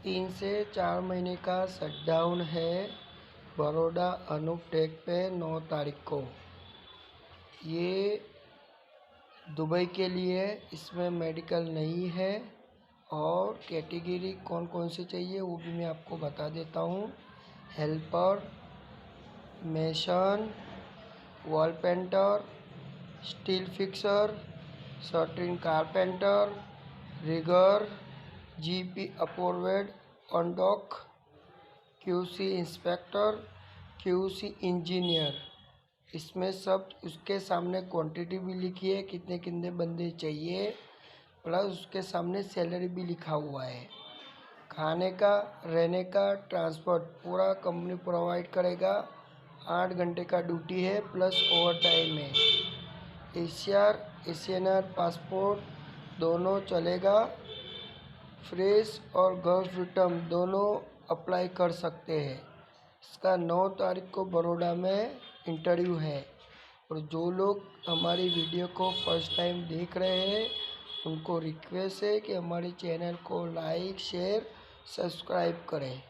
3 से 4 महीने का शटडाउन है बड़ौदा अनूप टेक पे 9 तारीख को। ये दुबई के लिए, इसमें मेडिकल नहीं है। और कैटेगरी कौन कौन से चाहिए वो भी मैं आपको बता देता हूँ। Helper, mason, wall painter, steel fixer, shuttering carpenter, rigger, GP approved on dock, QC inspector, QC engineer. इसमें सब उसके सामने क्वांटिटी भी लिखी है, कितने कितने बंदे चाहिए, प्लस उसके सामने सैलरी भी लिखा हुआ है। खाने का, रहने का, ट्रांसपोर्ट पूरा कंपनी प्रोवाइड करेगा। 8 घंटे का ड्यूटी है प्लस ओवर टाइम है। एसीआर, एशियनर पासपोर्ट दोनों चलेगा। फ्रेश और गर्ल्स रिटर्न दोनों अप्लाई कर सकते हैं। इसका 9 तारीख को बड़ौदा में इंटरव्यू है। और जो लोग हमारी वीडियो को फर्स्ट टाइम देख रहे हैं उनको रिक्वेस्ट है कि हमारे चैनल को लाइक, शेयर, सब्सक्राइब करें।